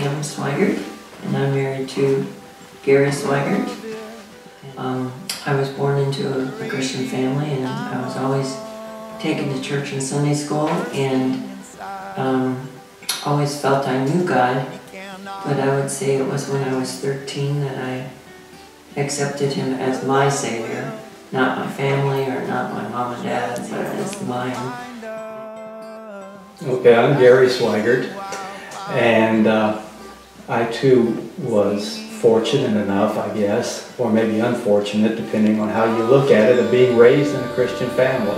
Pam Swigart, and I'm married to Gary Swigart. I was born into a Christian family, and I was always taken to church and Sunday school, and always felt I knew God, but I would say it was when I was 13 that I accepted Him as my Savior, not my family or not my mom and dad's, but as mine. Okay, I'm Gary Swigart, and I too was fortunate enough, I guess, or maybe unfortunate, depending on how you look at it, of being raised in a Christian family.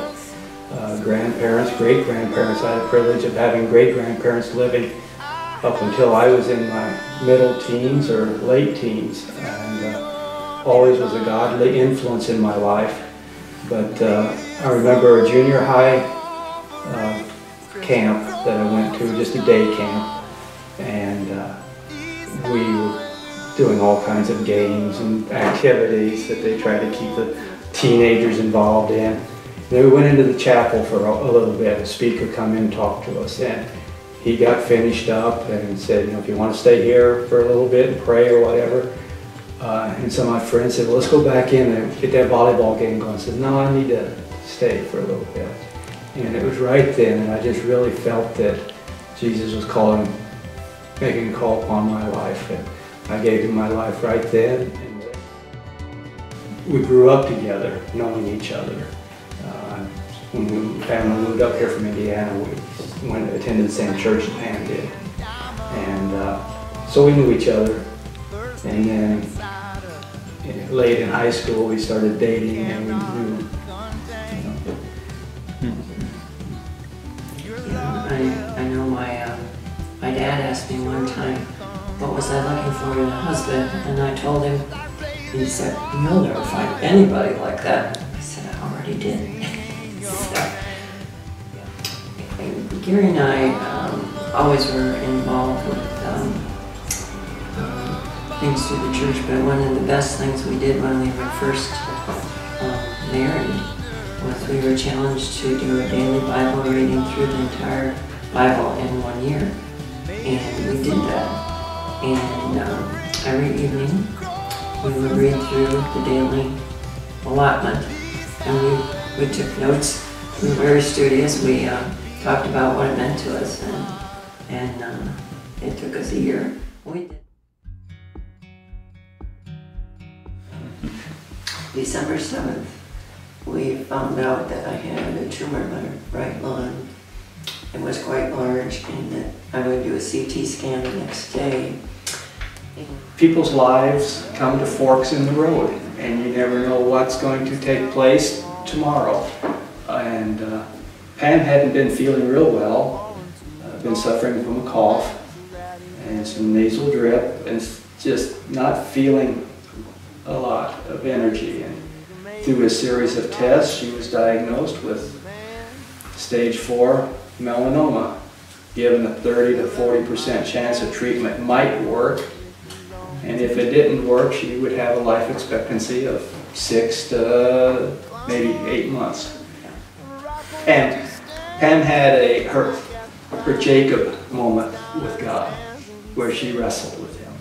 Grandparents, great-grandparents. I had the privilege of having great-grandparents living up until I was in my middle teens or late teens, and always was a godly influence in my life. But I remember a junior high camp that I went to, just a day camp, and we were doing all kinds of games and activities that they try to keep the teenagers involved in. Then we went into the chapel for a little bit. A speaker come in and talked to us, and he got finished up and said, if you want to stay here for a little bit and pray or whatever. And some of my friends said, well, let's go back in and get that volleyball game going. I said, no, I need to stay for a little bit. And it was right then, and I just really felt that Jesus was making a call upon my life. And I gave Him my life right then. And we grew up together, knowing each other. When the family moved up here from Indiana, we went to attend the same church that Pam did. And so we knew each other. And then late in high school, we started dating, and we knew. I know my dad asked me one time, what was I looking for in a husband? And I told him, he said, you'll never find anybody like that. I said, I already did. Gary and I always were involved with things through the church, but one of the best things we did when we were first married was we were challenged to do a daily Bible reading through the entire Bible in 1 year. And we did that. And every evening we would read through the daily allotment, and we took notes. We were very studious. We talked about what it meant to us, and it took us a year. We did. December 7th, we found out that I had a tumor in my right lung. It was quite large, and that I would do a CT scan the next day. People's lives come to forks in the road, and you never know what's going to take place tomorrow. And Pam hadn't been feeling real well, been suffering from a cough and some nasal drip, and just not feeling a lot of energy. And through a series of tests, she was diagnosed with stage 4 melanoma. Given a 30 to 40% chance of treatment might work, and if it didn't work, she would have a life expectancy of 6 to maybe 8 months. And Pam had her Jacob moment with God, where she wrestled with Him.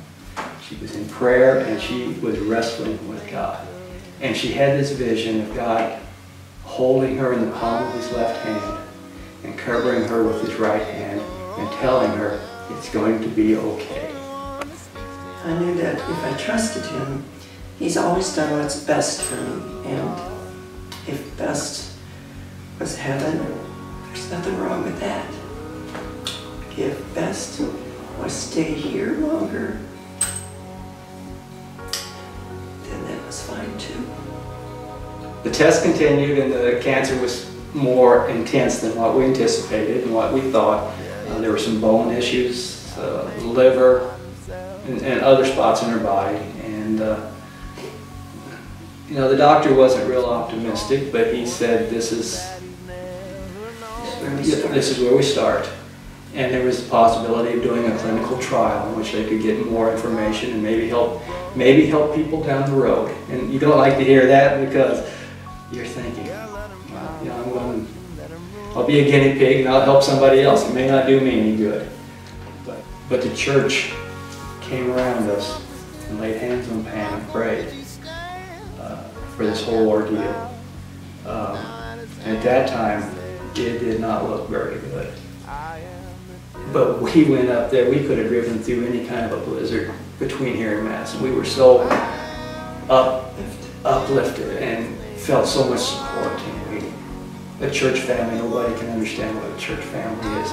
She was in prayer and she was wrestling with God. And she had this vision of God holding her in the palm of His left hand and covering her with His right hand and telling her it's going to be okay. I knew that if I trusted Him, He's always done what's best for me. And if best was heaven, there's nothing wrong with that. If best was stay here longer, then that was fine too. The test continued, and the cancer was more intense than what we anticipated and what we thought. There were some bone issues, liver, and other spots in her body. And the doctor wasn't real optimistic, but he said this is where we start. And there was the possibility of doing a clinical trial in which they could get more information and maybe help people down the road. And you don't like to hear that, because you're thinking, well, I'll be a guinea pig and I'll help somebody else. It may not do me any good. But the church came around us and laid hands on Pam and prayed for this whole ordeal. And at that time, it did not look very good. But we went up there, we could have driven through any kind of a blizzard between here and Madison. We were so uplifted and felt so much support. And a church family, nobody can understand what a church family is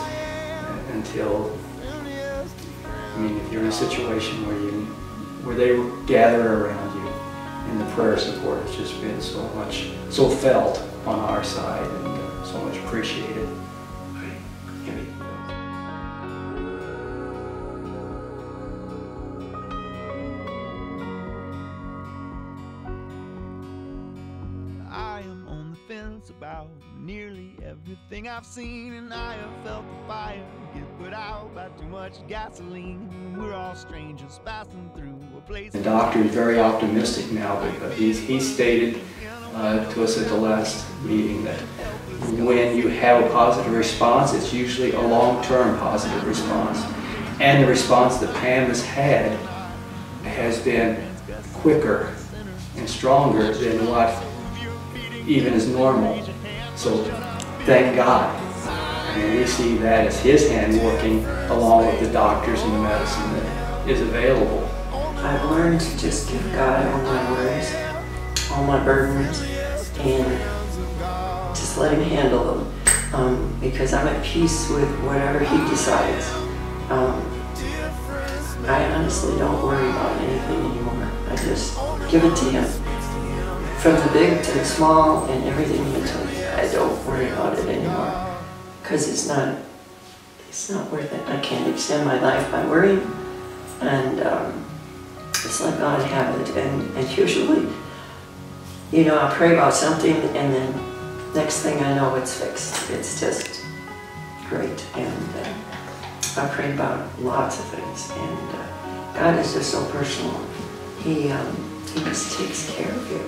until, I mean, if you're in a situation where they gather around you, and the prayer support has just been so felt on our side and so much appreciated. I am on the fence about nearly everything I've seen, and I have felt the fire get put out by too much gasoline. We're all strangers passing through a place. The doctor is very optimistic now, because he stated to us at the last meeting that when you have a positive response, it's usually a long-term positive response. And the response that Pam has had has been quicker and stronger than what even is normal. So thank God. I mean, we see that as His hand working along with the doctors and the medicine that is available. I've learned to just give God all my worries, all my burdens, and just let Him handle them, because I'm at peace with whatever He decides. I honestly don't worry about anything anymore. I just give it to Him. From the big to the small and everything in between, I don't worry about it anymore, because it's not worth it. I can't extend my life by worrying, and just let God have it. And usually, you know, I'll pray about something, and then next thing I know, it's fixed. It's just great. And I pray about lots of things, and God is just so personal. He just takes care of you.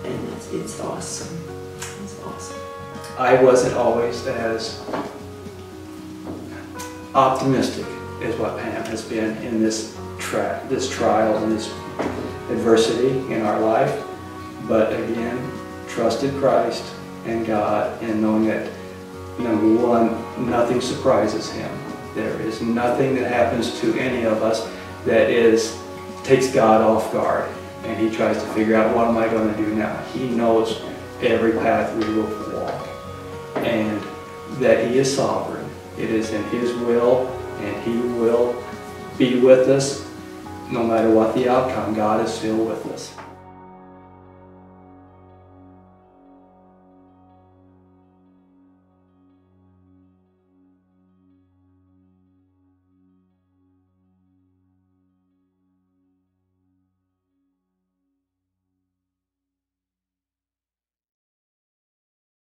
And it's awesome. It's awesome. I wasn't always as optimistic as what Pam has been in this trial and this adversity in our life. But again, trusted Christ and God, and knowing that, number one, nothing surprises Him. There is nothing that happens to any of us that takes God off guard. And He tries to figure out, what am I going to do now? He knows every path we will walk, and that He is sovereign. It is in His will, and He will be with us no matter what the outcome. God is still with us.